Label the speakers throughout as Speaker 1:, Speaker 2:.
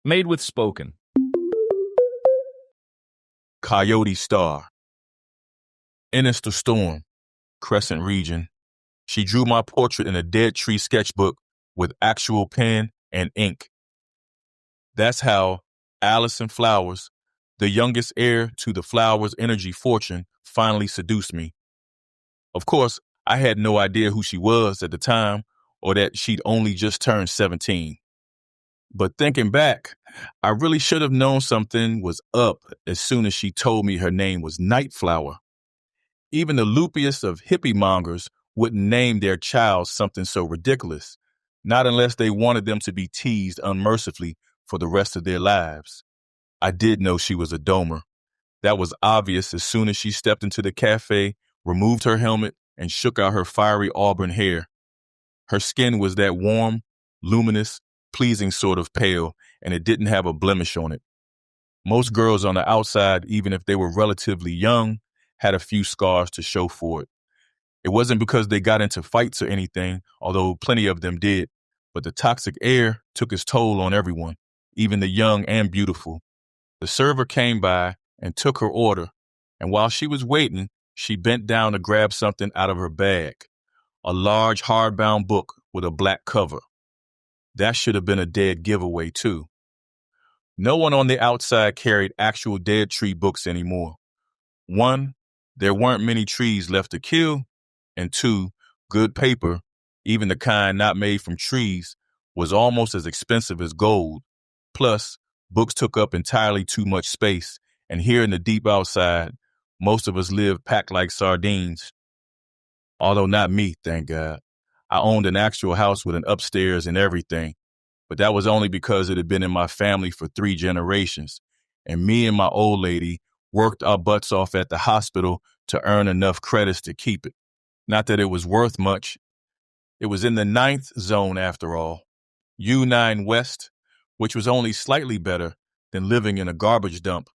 Speaker 1: Made with Spoken.
Speaker 2: Coyote star. Innesto Storm, Crescent region. She drew my portrait in a dead tree sketchbook with actual pen and ink. That's how Allison Flowers, the youngest heir to the Flowers energy fortune, finally seduced me. Of course, I had no idea who she was at the time or that she'd only just turned 17. But thinking back, I really should have known something was up as soon as she told me her name was Nightflower. Even the loopiest of hippie mongers wouldn't name their child something so ridiculous, not unless they wanted them to be teased unmercifully for the rest of their lives. I did know she was a domer. That was obvious as soon as she stepped into the cafe, removed her helmet, and shook out her fiery auburn hair. Her skin was that warm, luminous, pleasing sort of pale, and it didn't have a blemish on it. Most girls on the outside, even if they were relatively young, had a few scars to show for it. It wasn't because they got into fights or anything, although plenty of them did, but the toxic air took its toll on everyone, even the young and beautiful. The server came by and took her order, and while she was waiting, she bent down to grab something out of her bag, a large hardbound book with a black cover. That should have been a dead giveaway, too. No one on the outside carried actual dead tree books anymore. One, there weren't many trees left to kill, and two, good paper, even the kind not made from trees, was almost as expensive as gold. Plus, books took up entirely too much space, and here in the deep outside, most of us lived packed like sardines. Although not me, thank God. I owned an actual house with an upstairs and everything, but that was only because it had been in my family for 3 generations, and me and my old lady worked our butts off at the hospital to earn enough credits to keep it. Not that it was worth much. It was in the 9th zone after all, U9 West, which was only slightly better than living in a garbage dump,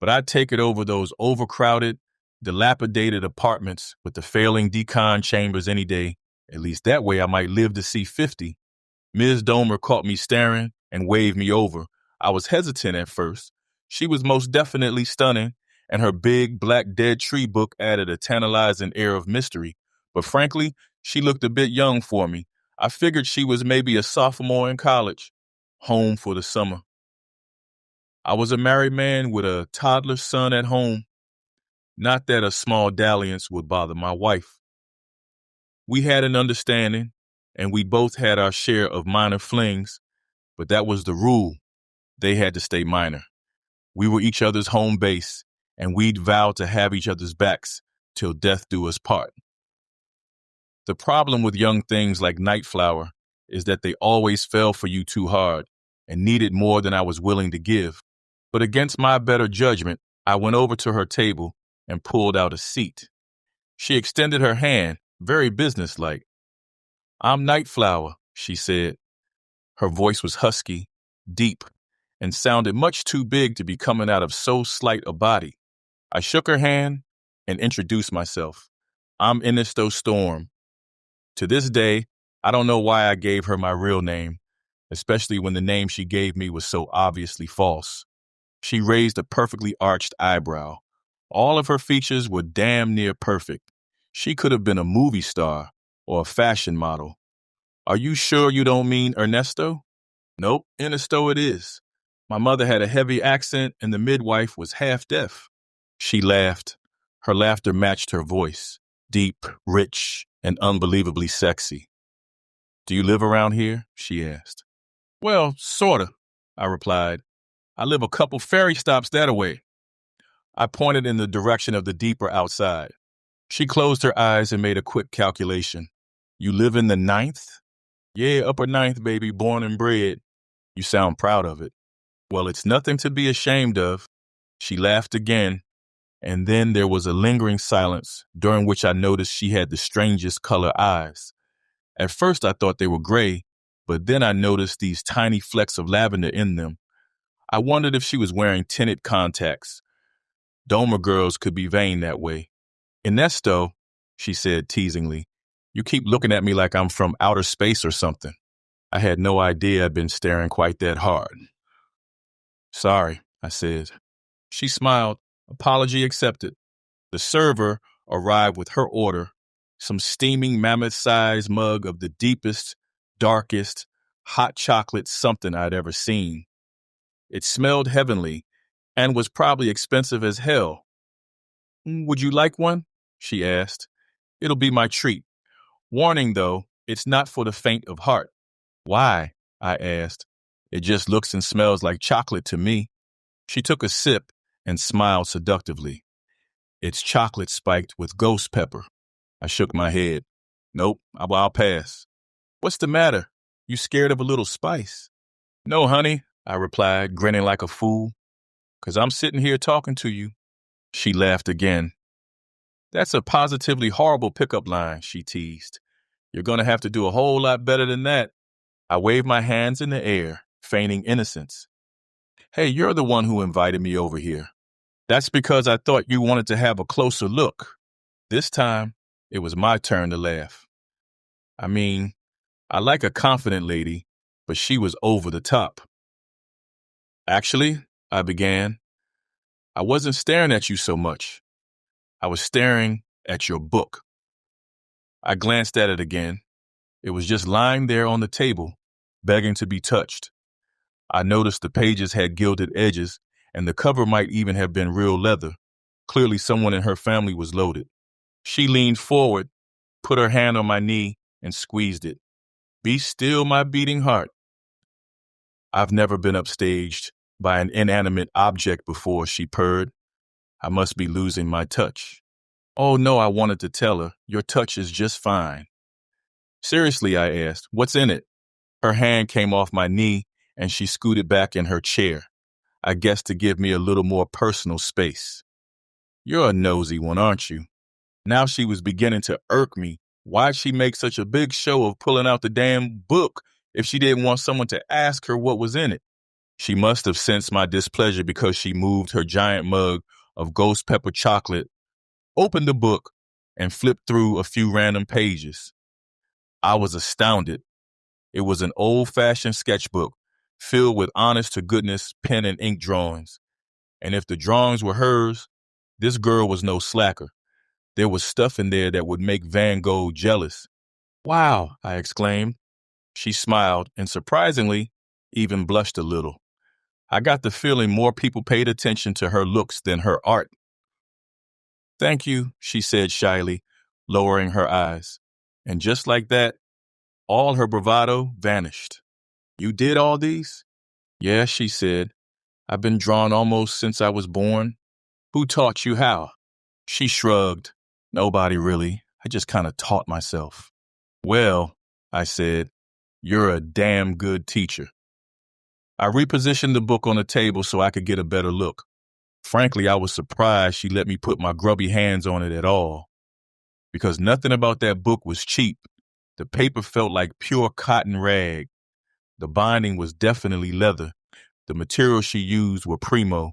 Speaker 2: but I'd take it over those overcrowded, dilapidated apartments with the failing decon chambers any day. At least that way I might live to see 50. Ms. Domer caught me staring and waved me over. I was hesitant at first. She was most definitely stunning, and her big black dead tree book added a tantalizing air of mystery. But frankly, she looked a bit young for me. I figured she was maybe a sophomore in college, home for the summer. I was a married man with a toddler son at home. Not that a small dalliance would bother my wife. We had an understanding, and we both had our share of minor flings, but that was the rule. They had to stay minor. We were each other's home base, and we'd vowed to have each other's backs till death do us part. The problem with young things like Nightflower is that they always fell for you too hard and needed more than I was willing to give. But against my better judgment, I went over to her table and pulled out a seat. She extended her hand, very businesslike. "I'm Nightflower," she said. Her voice was husky, deep, and sounded much too big to be coming out of so slight a body. I shook her hand and introduced myself. "I'm Innesto Storm." To this day, I don't know why I gave her my real name, especially when the name she gave me was so obviously false. She raised a perfectly arched eyebrow. All of her features were damn near perfect. She could have been a movie star or a fashion model. "Are you sure you don't mean Ernesto?" "Nope, Innesto it is. My mother had a heavy accent and the midwife was half deaf." She laughed. Her laughter matched her voice, deep, rich, and unbelievably sexy. "Do you live around here?" she asked. "Well, sorta," I replied. "I live a couple ferry stops that away." I pointed in the direction of the deeper outside. She closed her eyes and made a quick calculation. "You live in the 9th? "Yeah, upper 9th, baby, born and bred." "You sound proud of it." "Well, it's nothing to be ashamed of." She laughed again, and then there was a lingering silence during which I noticed she had the strangest color eyes. At first I thought they were gray, but then I noticed these tiny flecks of lavender in them. I wondered if she was wearing tinted contacts. Domer girls could be vain that way. "Innesto," she said teasingly, "you keep looking at me like I'm from outer space or something." I had no idea I'd been staring quite that hard. Sorry, I said. She smiled. Apology accepted. The server arrived with her order, some steaming mammoth-sized mug of the deepest, darkest, hot chocolate something I'd ever seen. It smelled heavenly and was probably expensive as hell. Would you like one? She asked. It'll be my treat. Warning, though, it's not for the faint of heart. Why? I asked. It just looks and smells like chocolate to me. She took a sip and smiled seductively. It's chocolate spiked with ghost pepper. I shook my head. Nope, I'll pass. What's the matter? You scared of a little spice? No, honey, I replied, grinning like a fool. 'Cause I'm sitting here talking to you. She laughed again. That's a positively horrible pickup line, she teased. You're going to have to do a whole lot better than that. I waved my hands in the air, feigning innocence. Hey, you're the one who invited me over here. That's because I thought you wanted to have a closer look. This time, it was my turn to laugh. I mean, I like a confident lady, but she was over the top. Actually, I began, I wasn't staring at you so much. I was staring at your book. I glanced at it again. It was just lying there on the table, begging to be touched. I noticed the pages had gilded edges, and the cover might even have been real leather. Clearly someone in her family was loaded. She leaned forward, put her hand on my knee, and squeezed it. Be still, my beating heart. I've never been upstaged by an inanimate object before, she purred. I must be losing my touch. Oh no, I wanted to tell her, your touch is just fine. Seriously, I asked, what's in it? Her hand came off my knee and she scooted back in her chair, I guess to give me a little more personal space. You're a nosy one, aren't you? Now she was beginning to irk me. Why'd she make such a big show of pulling out the damn book if she didn't want someone to ask her what was in it? She must have sensed my displeasure because she moved her giant mug of ghost pepper chocolate, opened the book, and flipped through a few random pages. I was astounded. It was an old-fashioned sketchbook filled with honest-to-goodness pen and ink drawings. And if the drawings were hers, this girl was no slacker. There was stuff in there that would make Van Gogh jealous. Wow, I exclaimed. She smiled and, surprisingly, even blushed a little. I got the feeling more people paid attention to her looks than her art. Thank you, she said shyly, lowering her eyes. And just like that, all her bravado vanished. You did all these? Yeah, she said. I've been drawing almost since I was born. Who taught you how? She shrugged. Nobody really. I just kind of taught myself. Well, I said, you're a damn good teacher. I repositioned the book on the table so I could get a better look. Frankly, I was surprised she let me put my grubby hands on it at all. Because nothing about that book was cheap. The paper felt like pure cotton rag. The binding was definitely leather. The materials she used were primo.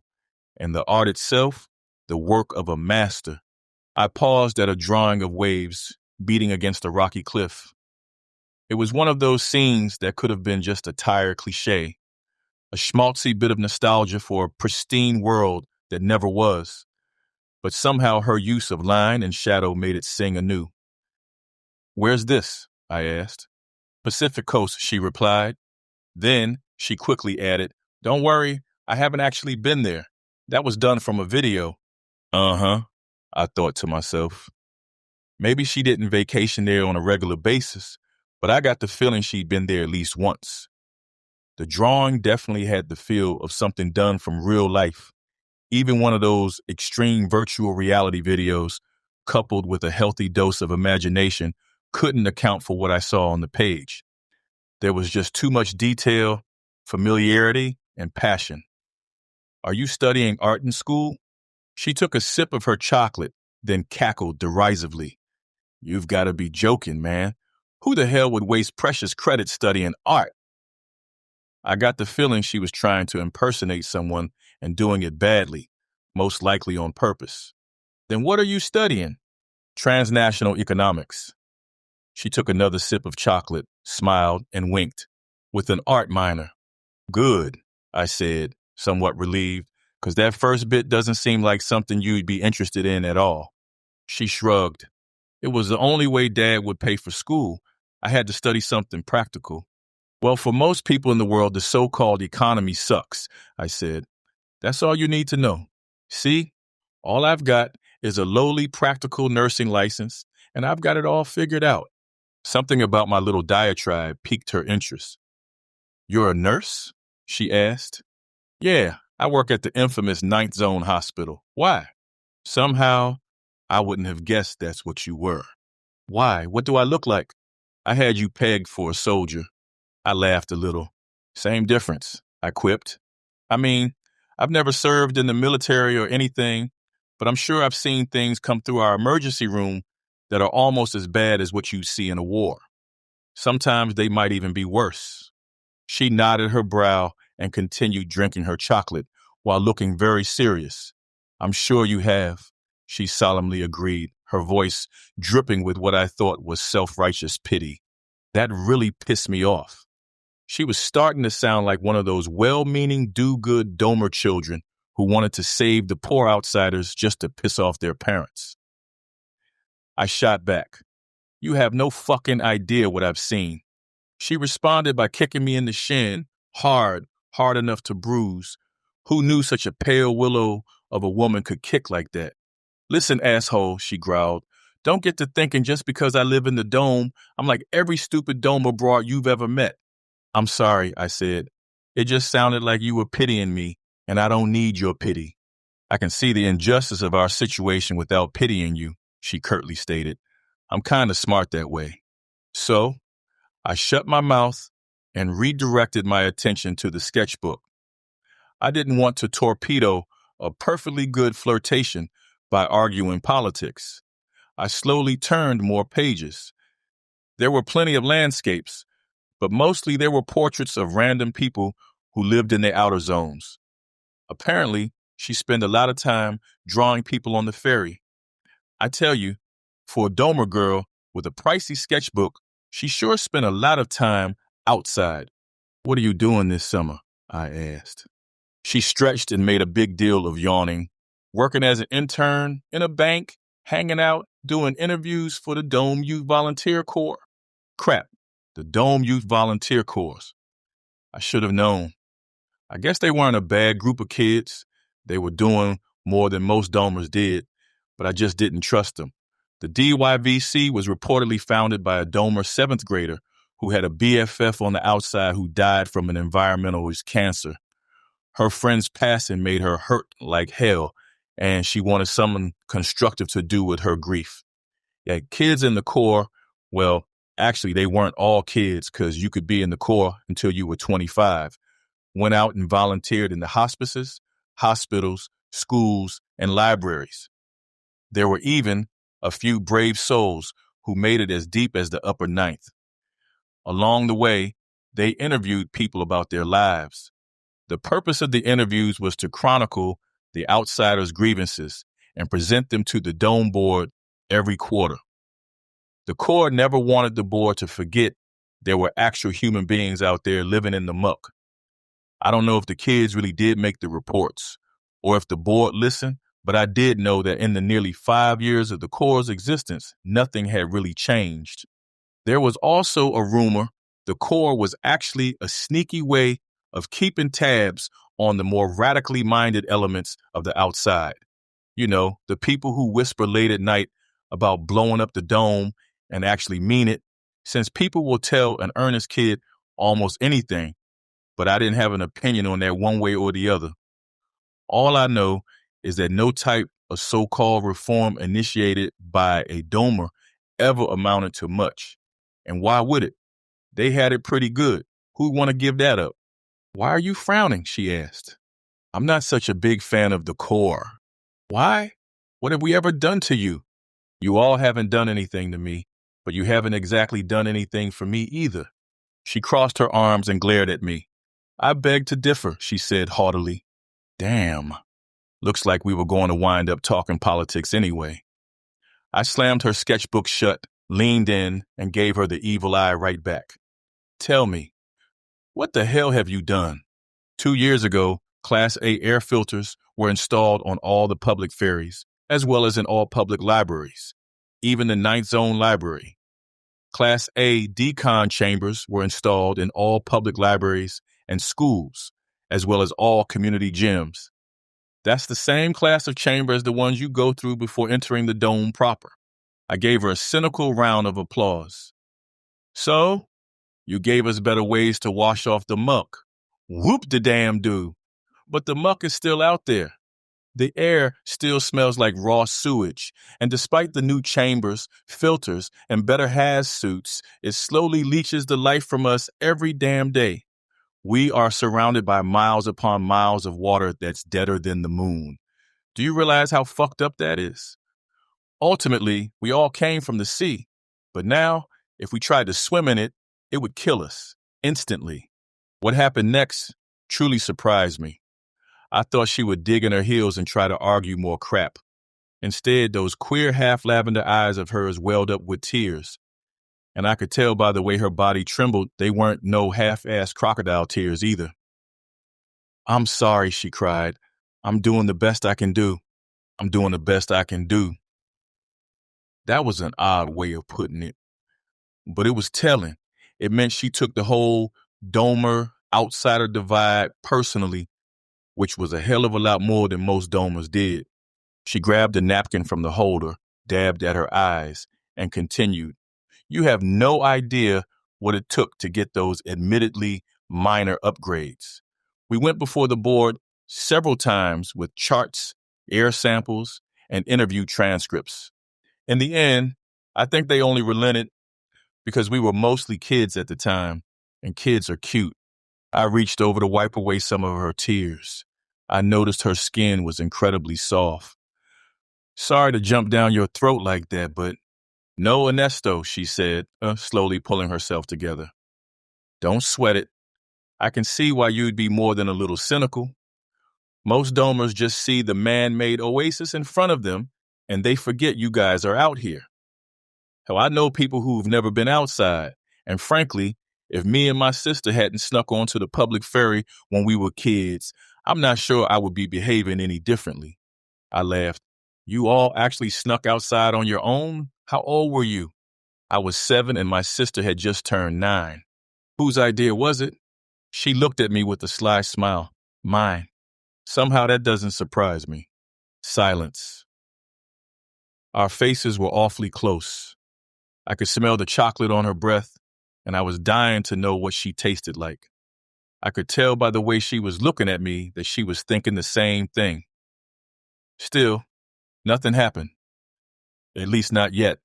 Speaker 2: And the art itself, the work of a master. I paused at a drawing of waves beating against a rocky cliff. It was one of those scenes that could have been just a tired cliche. A schmaltzy bit of nostalgia for a pristine world that never was. But somehow her use of line and shadow made it sing anew. Where's this? I asked. Pacific Coast, she replied. Then she quickly added, don't worry, I haven't actually been there. That was done from a video. Uh-huh, I thought to myself. Maybe she didn't vacation there on a regular basis, but I got the feeling she'd been there at least once. The drawing definitely had the feel of something done from real life. Even one of those extreme virtual reality videos, coupled with a healthy dose of imagination, couldn't account for what I saw on the page. There was just too much detail, familiarity, and passion. Are you studying art in school? She took a sip of her chocolate, then cackled derisively. You've got to be joking, man. Who the hell would waste precious credits studying art? I got the feeling she was trying to impersonate someone and doing it badly, most likely on purpose. Then what are you studying? Transnational economics. She took another sip of chocolate, smiled, and winked. With an art minor. Good, I said, somewhat relieved, because that first bit doesn't seem like something you'd be interested in at all. She shrugged. It was the only way Dad would pay for school. I had to study something practical. Well, for most people in the world, the so-called economy sucks, I said. That's all you need to know. See, all I've got is a lowly practical nursing license, and I've got it all figured out. Something about my little diatribe piqued her interest. You're a nurse? She asked. Yeah, I work at the infamous Ninth Zone Hospital. Why? Somehow, I wouldn't have guessed that's what you were. Why? What do I look like? I had you pegged for a soldier. I laughed a little. Same difference, I quipped. I mean, I've never served in the military or anything, but I'm sure I've seen things come through our emergency room that are almost as bad as what you see in a war. Sometimes they might even be worse. She nodded her brow and continued drinking her chocolate while looking very serious. I'm sure you have, she solemnly agreed, her voice dripping with what I thought was self-righteous pity. That really pissed me off. She was starting to sound like one of those well-meaning, do-good Domer children who wanted to save the poor outsiders just to piss off their parents. I shot back. You have no fucking idea what I've seen. She responded by kicking me in the shin, hard enough to bruise. Who knew such a pale willow of a woman could kick like that? Listen, asshole, she growled. Don't get to thinking just because I live in the dome, I'm like every stupid Domer broad you've ever met. I'm sorry, I said. It just sounded like you were pitying me, and I don't need your pity. I can see the injustice of our situation without pitying you, she curtly stated. I'm kind of smart that way. So, I shut my mouth and redirected my attention to the sketchbook. I didn't want to torpedo a perfectly good flirtation by arguing politics. I slowly turned more pages. There were plenty of landscapes, but mostly there were portraits of random people who lived in the outer zones. Apparently, she spent a lot of time drawing people on the ferry. I tell you, for a Domer girl with a pricey sketchbook, she sure spent a lot of time outside. What are you doing this summer? I asked. She stretched and made a big deal of yawning. Working as an intern in a bank, hanging out, doing interviews for the Dome Youth Volunteer Corps. Crap, the Dome Youth Volunteer Corps. I should have known. I guess they weren't a bad group of kids. They were doing more than most Domers did, but I just didn't trust them. The DYVC was reportedly founded by a Domer 7th grader who had a BFF on the outside who died from an environmentalist cancer. Her friend's passing made her hurt like hell, and she wanted something constructive to do with her grief. Yeah, kids in the Corps, well, actually, they weren't all kids because you could be in the Corps until you were 25. Went out and volunteered in the hospices, hospitals, schools, and libraries. There were even a few brave souls who made it as deep as the upper ninth. Along the way, they interviewed people about their lives. The purpose of the interviews was to chronicle the outsiders' grievances and present them to the Dome Board every quarter. The Corps never wanted the board to forget there were actual human beings out there living in the muck. I don't know if the kids really did make the reports or if the board listened, but I did know that in the nearly 5 years of the Corps' existence, nothing had really changed. There was also a rumor the Corps was actually a sneaky way of keeping tabs on the more radically minded elements of the outside. You know, the people who whisper late at night about blowing up the dome and actually mean it, since people will tell an earnest kid almost anything, but I didn't have an opinion on that one way or the other. All I know is that no type of so-called reform initiated by a Domer ever amounted to much. And why would it? They had it pretty good. Who'd want to give that up? Why are you frowning? She asked. I'm not such a big fan of the Corps. Why? What have we ever done to you? You all haven't done anything to me, but you haven't exactly done anything for me either. She crossed her arms and glared at me. I beg to differ, she said haughtily. Damn. Looks like we were going to wind up talking politics anyway. I slammed her sketchbook shut, leaned in, and gave her the evil eye right back. Tell me, what the hell have you done? 2 years ago, Class A air filters were installed on all the public ferries, as well as in all public libraries, even the Ninth Zone Library. Class A decon chambers were installed in all public libraries and schools, as well as all community gyms. That's the same class of chamber as the ones you go through before entering the dome proper. I gave her a cynical round of applause. So, you gave us better ways to wash off the muck. Whoop-de-damn-do. But the muck is still out there. The air still smells like raw sewage, and despite the new chambers, filters, and better haz suits, it slowly leaches the life from us every damn day. We are surrounded by miles upon miles of water that's deader than the moon. Do you realize how fucked up that is? Ultimately, we all came from the sea, but now, if we tried to swim in it, it would kill us, instantly. What happened next truly surprised me. I thought she would dig in her heels and try to argue more crap. Instead, those queer half-lavender eyes of hers welled up with tears, and I could tell by the way her body trembled they weren't no half-assed crocodile tears either. "I'm sorry," she cried. "I'm doing the best I can do. I'm doing the best I can do." That was an odd way of putting it, but it was telling. It meant she took the whole domer outsider divide personally, which was a hell of a lot more than most domers did. She grabbed a napkin from the holder, dabbed at her eyes, and continued, "You have no idea what it took to get those admittedly minor upgrades. We went before the board several times with charts, air samples, and interview transcripts. In the end, I think they only relented because we were mostly kids at the time, and kids are cute." I reached over to wipe away some of her tears. I noticed her skin was incredibly soft. "Sorry to jump down your throat like that, but no, Innesto," she said, slowly pulling herself together. "Don't sweat it. I can see why you'd be more than a little cynical. Most domers just see the man-made oasis in front of them, and they forget you guys are out here. Hell, I know people who've never been outside, and frankly, if me and my sister hadn't snuck onto the public ferry when we were kids, I'm not sure I would be behaving any differently." I laughed. "You all actually snuck outside on your own? How old were you?" "I was 7 and my sister had just turned 9. "Whose idea was it?" She looked at me with a sly smile. "Mine." Somehow that doesn't surprise me. Silence. Our faces were awfully close. I could smell the chocolate on her breath, and I was dying to know what she tasted like. I could tell by the way she was looking at me that she was thinking the same thing. Still, nothing happened. At least not yet.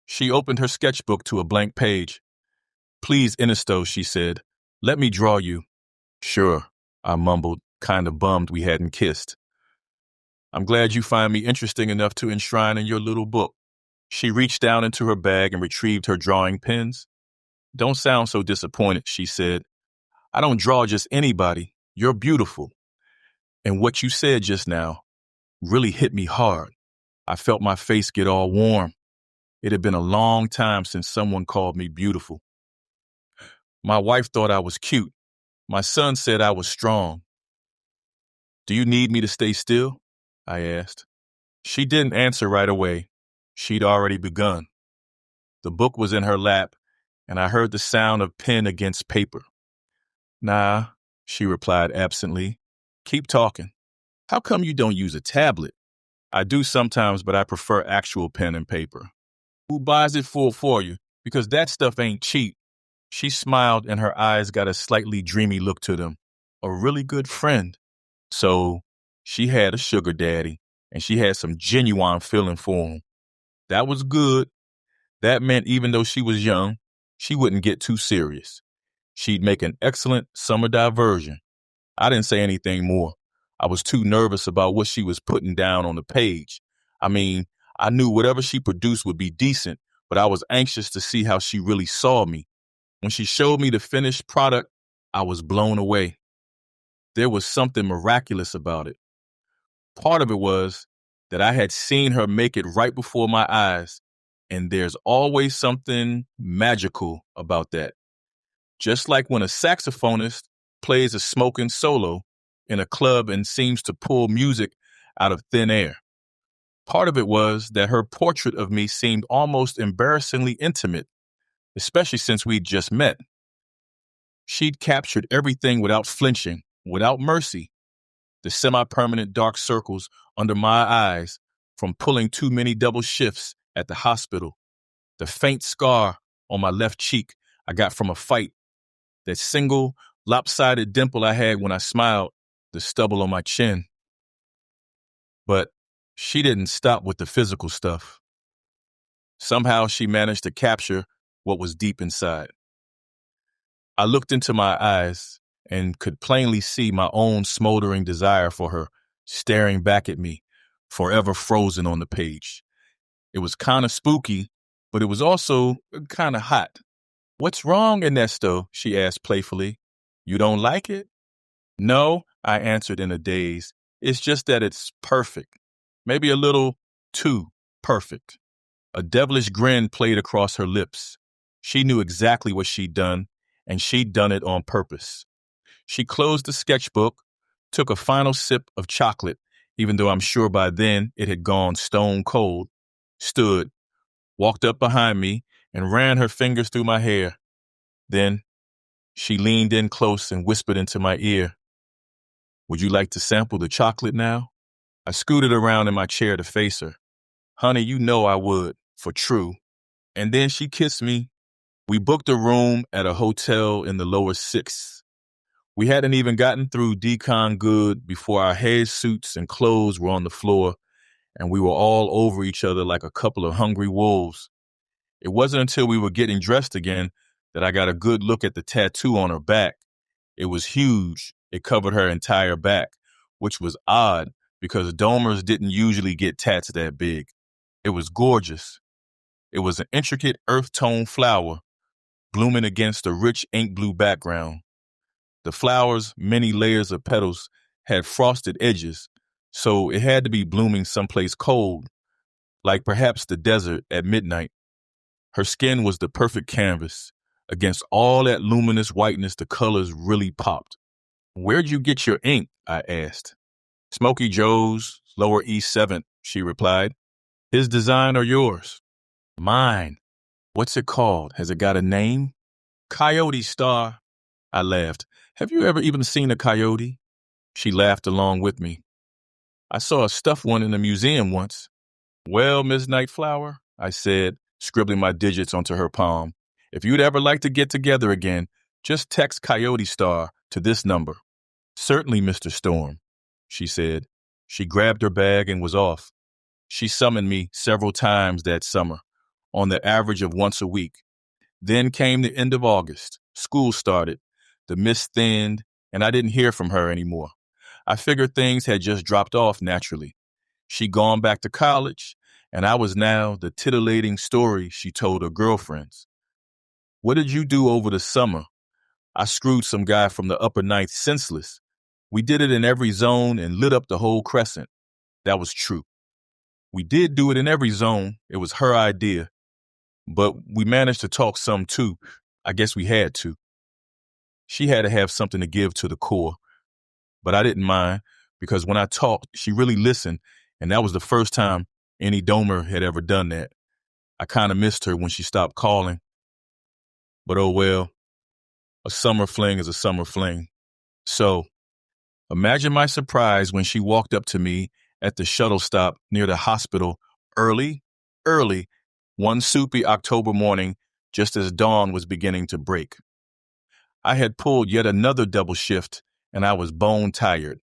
Speaker 2: She opened her sketchbook to a blank page. "Please, Innesto," she said, "let me draw you." "Sure," I mumbled, kind of bummed we hadn't kissed. "I'm glad you find me interesting enough to enshrine in your little book." She reached down into her bag and retrieved her drawing pens. "Don't sound so disappointed," she said. "I don't draw just anybody. You're beautiful. And what you said just now really hit me hard. I felt my face get all warm. It had been a long time since someone called me beautiful. My wife thought I was cute. My son said I was strong." "Do you need me to stay still?" I asked. She didn't answer right away. She'd already begun. The book was in her lap, and I heard the sound of pen against paper. "Nah," she replied absently. "Keep talking. How come you don't use a tablet?" "I do sometimes, but I prefer actual pen and paper." "Who buys it for you? Because that stuff ain't cheap." She smiled, and her eyes got a slightly dreamy look to them. "A really good friend." So she had a sugar daddy, and she had some genuine feeling for him. That was good. That meant even though she was young, she wouldn't get too serious. She'd make an excellent summer diversion. I didn't say anything more. I was too nervous about what she was putting down on the page. I mean, I knew whatever she produced would be decent, but I was anxious to see how she really saw me. When she showed me the finished product, I was blown away. There was something miraculous about it. Part of it was that I had seen her make it right before my eyes, and there's always something magical about that. Just like when a saxophonist plays a smoking solo in a club and seems to pull music out of thin air. Part of it was that her portrait of me seemed almost embarrassingly intimate, especially since we'd just met. She'd captured everything without flinching, without mercy. The semi-permanent dark circles under my eyes from pulling too many double shifts at the hospital, the faint scar on my left cheek I got from a fight, that single lopsided dimple I had when I smiled, the stubble on my chin. But she didn't stop with the physical stuff. Somehow she managed to capture what was deep inside. I looked into my eyes and could plainly see my own smoldering desire for her staring back at me, forever frozen on the page. It was kind of spooky, but it was also kind of hot. "What's wrong, Innesto?" she asked playfully. "You don't like it?" "No," I answered in a daze. "It's just that it's perfect. Maybe a little too perfect." A devilish grin played across her lips. She knew exactly what she'd done, and she'd done it on purpose. She closed the sketchbook, took a final sip of chocolate, even though I'm sure by then it had gone stone cold, stood, walked up behind me, and ran her fingers through my hair. Then she leaned in close and whispered into my ear, "Would you like to sample the chocolate now?" I scooted around in my chair to face her. "Honey, you know I would, for true." And then she kissed me. We booked a room at a hotel in the lower sixth. We hadn't even gotten through decon good before our hair suits and clothes were on the floor, and we were all over each other like a couple of hungry wolves. It wasn't until we were getting dressed again that I got a good look at the tattoo on her back. It was huge. It covered her entire back, which was odd because domers didn't usually get tats that big. It was gorgeous. It was an intricate earth tone flower blooming against a rich ink blue background. The flower's many layers of petals had frosted edges, so it had to be blooming someplace cold, like perhaps the desert at midnight. Her skin was the perfect canvas. Against all that luminous whiteness, the colors really popped. "Where'd you get your ink?" I asked. "Smokey Joe's, Lower East 7th, she replied. "His design or yours?" "Mine." "What's it called? Has it got a name?" "Coyote Star." I laughed. "Have you ever even seen a coyote?" She laughed along with me. "I saw a stuffed one in a museum once." "Well, Miss Nightflower," I said, scribbling my digits onto her palm, "if you'd ever like to get together again, just text Coyote Star to this number." "Certainly, Mr. Storm," she said. She grabbed her bag and was off. She summoned me several times that summer, on the average of once a week. Then came the end of August. School started. The mist thinned, and I didn't hear from her anymore. I figured things had just dropped off naturally. She'd gone back to college, and I was now the titillating story she told her girlfriends. "What did you do over the summer?" "I screwed some guy from the upper ninth senseless. We did it in every zone and lit up the whole Crescent." That was true. We did do it in every zone. It was her idea. But we managed to talk some too. I guess we had to. She had to have something to give to the core. But I didn't mind, because when I talked, she really listened, and that was the first time any domer had ever done that. I kind of missed her when she stopped calling. But oh well, a summer fling is a summer fling. So, imagine my surprise when she walked up to me at the shuttle stop near the hospital early, one soupy October morning, just as dawn was beginning to break. I had pulled yet another double shift, and I was bone tired.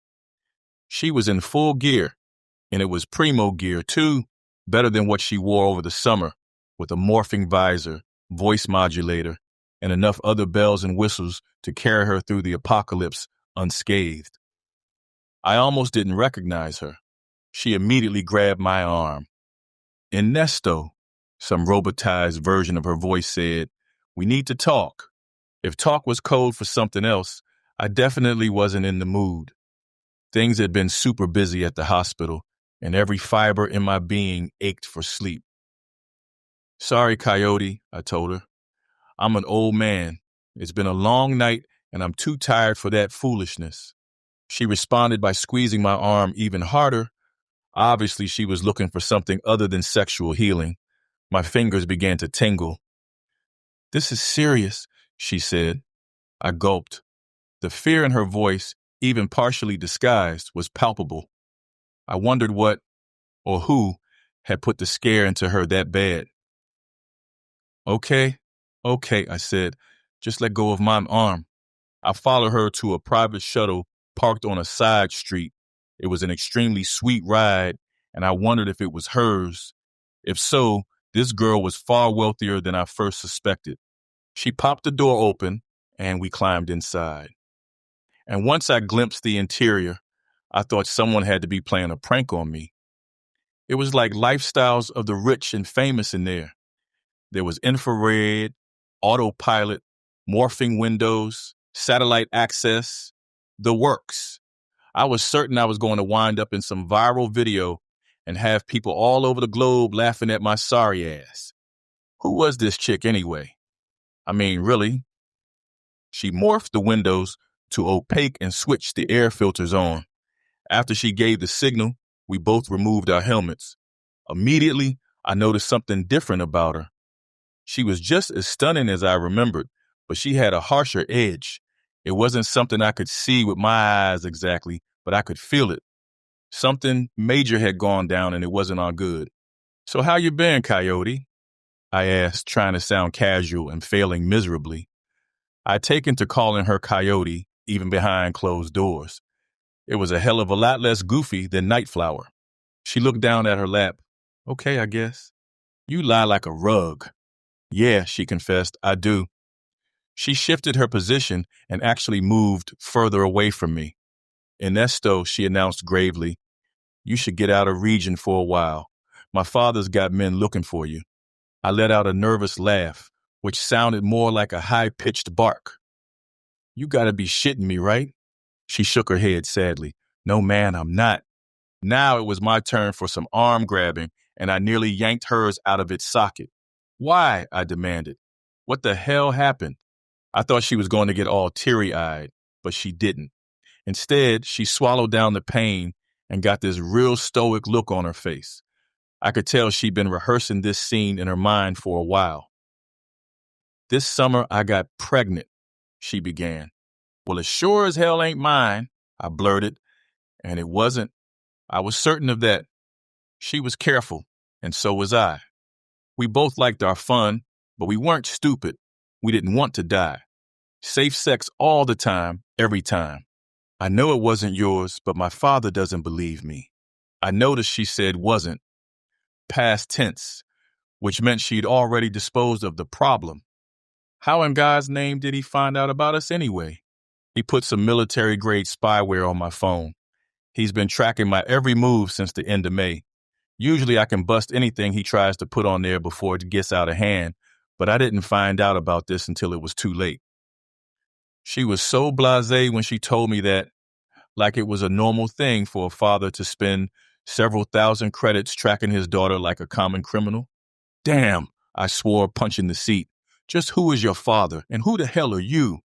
Speaker 2: She was in full gear, and it was primo gear too, better than what she wore over the summer, with a morphing visor, voice modulator, and enough other bells and whistles to carry her through the apocalypse unscathed. I almost didn't recognize her. She immediately grabbed my arm. "Innesto," some robotized version of her voice said, "we need to talk." If talk was code for something else, I definitely wasn't in the mood. Things had been super busy at the hospital, and every fiber in my being ached for sleep. "Sorry, Coyote," I told her. "I'm an old man. It's been a long night, and I'm too tired for that foolishness." She responded by squeezing my arm even harder. Obviously, she was looking for something other than sexual healing. My fingers began to tingle. "This is serious," she said. I gulped. The fear in her voice, even partially disguised, was palpable. I wondered what, or who, had put the scare into her that bad. Okay, I said. "Just let go of my arm." I followed her to a private shuttle parked on a side street. It was an extremely sweet ride, and I wondered if it was hers. If so, this girl was far wealthier than I first suspected. She popped the door open, and we climbed inside. And once I glimpsed the interior, I thought someone had to be playing a prank on me. It was like lifestyles of the rich and famous in there. There was infrared, autopilot, morphing windows, satellite access, the works. I was certain I was going to wind up in some viral video and have people all over the globe laughing at my sorry ass. Who was this chick anyway? I mean, really? She morphed the windows to opaque and switched the air filters on. After she gave the signal, we both removed our helmets. Immediately, I noticed something different about her. She was just as stunning as I remembered, but she had a harsher edge. It wasn't something I could see with my eyes exactly, but I could feel it. Something major had gone down and it wasn't all good. "So how you been, Coyote?" I asked, trying to sound casual and failing miserably. I'd taken to calling her Coyote, even behind closed doors. It was a hell of a lot less goofy than Nightflower. She looked down at her lap. "Okay, I guess." "You lie like a rug." "Yeah," she confessed, "I do." She shifted her position and actually moved further away from me. "Innesto," she announced gravely, "you should get out of region for a while. My father's got men looking for you." I let out a nervous laugh, which sounded more like a high-pitched bark. "You gotta be shitting me, right?" She shook her head sadly. "No, man, I'm not." Now it was my turn for some arm grabbing, and I nearly yanked hers out of its socket. "Why?" I demanded. "What the hell happened?" I thought she was going to get all teary-eyed, but she didn't. Instead, she swallowed down the pain and got this real stoic look on her face. I could tell she'd been rehearsing this scene in her mind for a while. "This summer I got pregnant," she began. "Well, it sure as hell ain't mine," I blurted, and it wasn't. I was certain of that. She was careful, and so was I. We both liked our fun, but we weren't stupid. We didn't want to die. Safe sex all the time, every time. "I know it wasn't yours, but my father doesn't believe me." I noticed she said wasn't, past tense, which meant she'd already disposed of the problem. How in God's name did he find out about us anyway? He put some military-grade spyware on my phone. He's been tracking my every move since the end of May. Usually I can bust anything he tries to put on there before it gets out of hand, but I didn't find out about this until it was too late. She was so blasé when she told me that, like it was a normal thing for a father to spend several thousand credits tracking his daughter like a common criminal. "Damn," I swore, punching the seat. "Just who is your father, and who the hell are you?"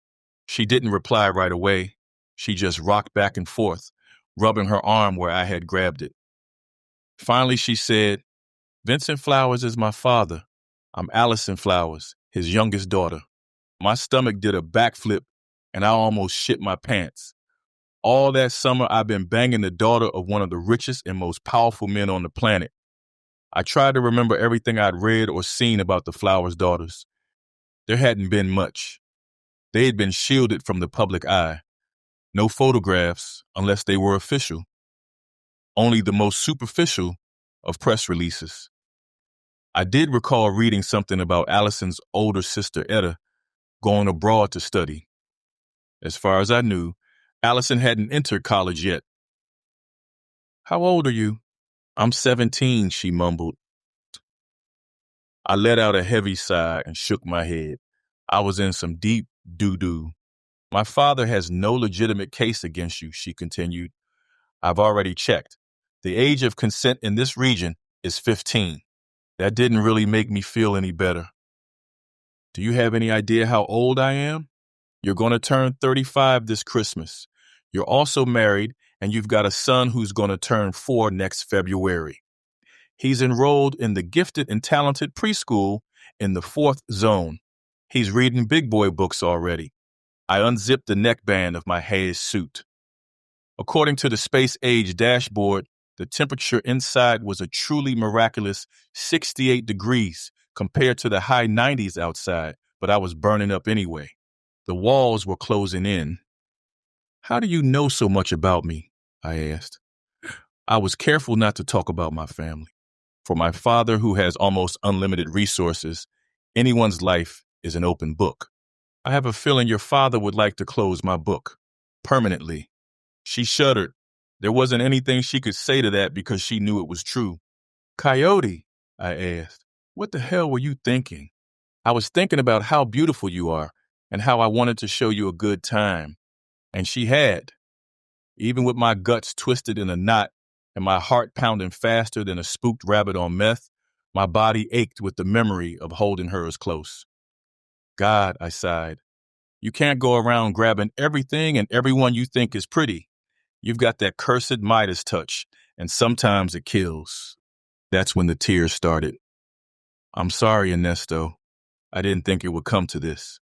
Speaker 2: She didn't reply right away. She just rocked back and forth, rubbing her arm where I had grabbed it. Finally, she said, "Vincent Flowers is my father. I'm Allison Flowers, his youngest daughter." My stomach did a backflip, and I almost shit my pants. All that summer, I've been banging the daughter of one of the richest and most powerful men on the planet. I tried to remember everything I'd read or seen about the Flowers daughters. There hadn't been much. They had been shielded from the public eye. No photographs, unless they were official. Only the most superficial of press releases. I did recall reading something about Allison's older sister, Etta, going abroad to study. As far as I knew, Allison hadn't entered college yet. "How old are you?" "I'm 17, she mumbled. I let out a heavy sigh and shook my head. I was in some deep doo-doo. "My father has no legitimate case against you," she continued. "I've already checked. The age of consent in this region is 15. That didn't really make me feel any better. "Do you have any idea how old I am?" "You're going to turn 35 this Christmas. You're also married, and you've got a son who's going to turn 4 next February. He's enrolled in the gifted and talented preschool in the 4th zone. He's reading big boy books already. I unzipped the neckband of my haze suit. According to the space age dashboard, the temperature inside was a truly miraculous 68 degrees compared to the high 90s outside, but I was burning up anyway. The walls were closing in. "How do you know so much about me?" I asked. I was careful not to talk about my family. For my father, who has almost unlimited resources, anyone's life is an open book. "I have a feeling your father would like to close my book. Permanently." She shuddered. There wasn't anything she could say to that because she knew it was true. "Coyote," I asked, "what the hell were you thinking?" "I was thinking about how beautiful you are and how I wanted to show you a good time." And she had. Even with my guts twisted in a knot and my heart pounding faster than a spooked rabbit on meth, my body ached with the memory of holding her as close. "God," I sighed, "you can't go around grabbing everything and everyone you think is pretty. You've got that cursed Midas touch, and sometimes it kills." That's when the tears started. "I'm sorry, Innesto. I didn't think it would come to this."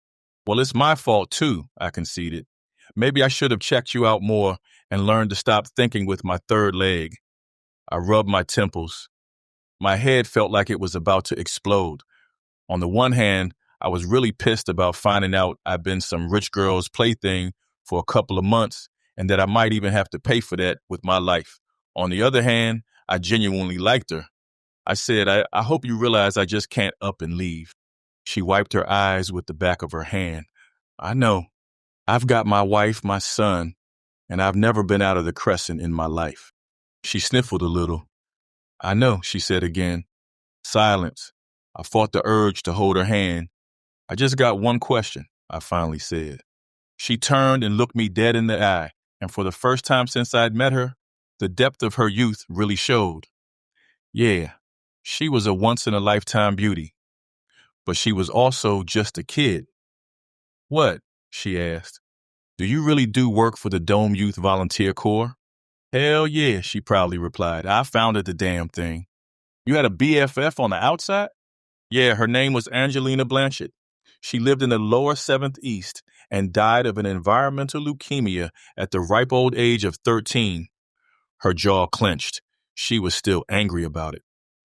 Speaker 2: "Well, it's my fault too," I conceded. "Maybe I should have checked you out more and learned to stop thinking with my third leg." I rubbed my temples. My head felt like it was about to explode. On the one hand, I was really pissed about finding out I'd been some rich girl's plaything for a couple of months and that I might even have to pay for that with my life. On the other hand, I genuinely liked her. I said, I hope you realize I just can't up and leave." She wiped her eyes with the back of her hand. "I know. I've got my wife, my son, and I've never been out of the Crescent in my life." She sniffled a little. "I know," she said again. Silence. I fought the urge to hold her hand. "I just got one question," I finally said. She turned and looked me dead in the eye, and for the first time since I'd met her, the depth of her youth really showed. Yeah, she was a once-in-a-lifetime beauty, but she was also just a kid. "What?" she asked. "Do you really do work for the Dome Youth Volunteer Corps?" "Hell yeah," she proudly replied. "I founded the damn thing." "You had a BFF on the outside?" "Yeah, her name was Angelina Blanchett. She lived in the lower 7th East and died of an environmental leukemia at the ripe old age of 13. Her jaw clenched. She was still angry about it.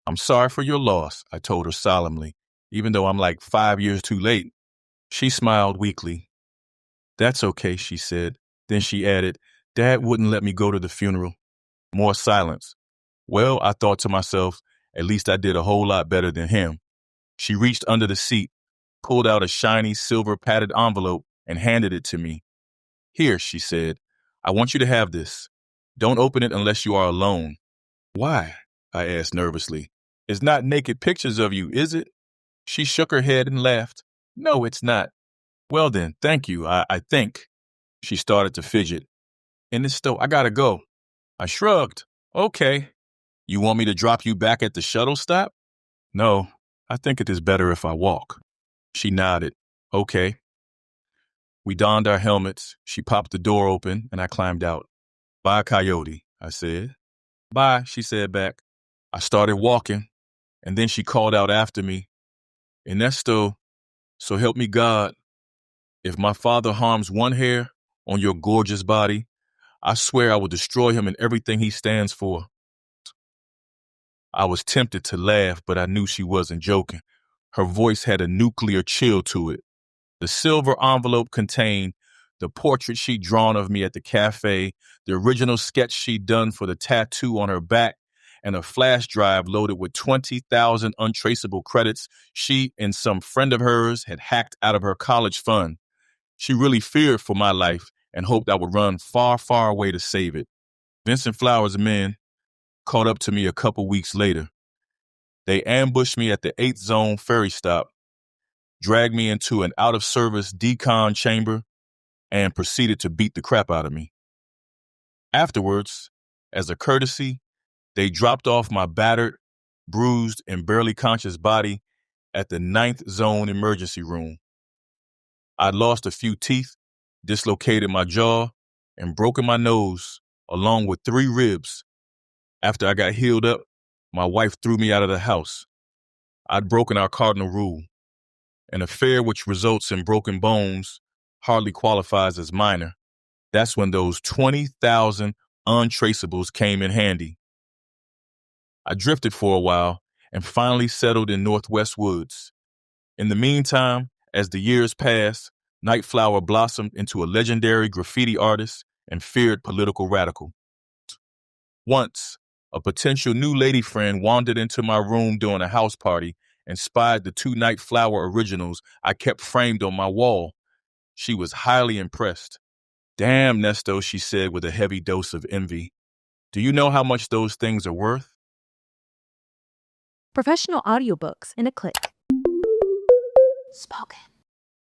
Speaker 2: "I'm sorry for your loss," I told her solemnly, even though I'm like 5 years too late. She smiled weakly. "That's okay," she said. Then she added, "Dad wouldn't let me go to the funeral." More silence. Well, I thought to myself, at least I did a whole lot better than him. She reached under the seat, pulled out a shiny silver padded envelope, and handed it to me. "Here," she said. "I want you to have this. Don't open it unless you are alone." "Why?" I asked nervously. "It's not naked pictures of you, is it?" She shook her head and laughed. "No, it's not." "Well then, thank you, I think." She started to fidget. "Innesto, I gotta go." I shrugged. "Okay. You want me to drop you back at the shuttle stop?" "No, I think it is better if I walk." She nodded. "Okay." We donned our helmets. She popped the door open, and I climbed out. "Bye, Coyote," I said. "Bye," she said back. I started walking, and then she called out after me, "Innesto, so help me God, if my father harms one hair on your gorgeous body, I swear I will destroy him and everything he stands for." I was tempted to laugh, but I knew she wasn't joking. Her voice had a nuclear chill to it. The silver envelope contained the portrait she'd drawn of me at the cafe, the original sketch she'd done for the tattoo on her back, and a flash drive loaded with 20,000 untraceable credits she and some friend of hers had hacked out of her college fund. She really feared for my life and hoped I would run far, far away to save it. Vincent Flowers' men caught up to me a couple weeks later. They ambushed me at the 8th Zone ferry stop, dragged me into an out-of-service decon chamber, and proceeded to beat the crap out of me. Afterwards, as a courtesy, they dropped off my battered, bruised, and barely conscious body at the 9th Zone emergency room. I'd lost a few teeth, dislocated my jaw, and broken my nose, along with 3 ribs. After I got healed up, my wife threw me out of the house. I'd broken our cardinal rule. An affair which results in broken bones hardly qualifies as minor. That's when those 20,000 untraceables came in handy. I drifted for a while and finally settled in Northwest Woods. In the meantime, as the years passed, Nightflower blossomed into a legendary graffiti artist and feared political radical. Once, a potential new lady friend wandered into my room during a house party and spied the 2 Nightflower originals I kept framed on my wall. She was highly impressed. "Damn, Nesto," she said with a heavy dose of envy. "Do you know how much those things are worth?"
Speaker 1: Professional audiobooks in a click. Spoken.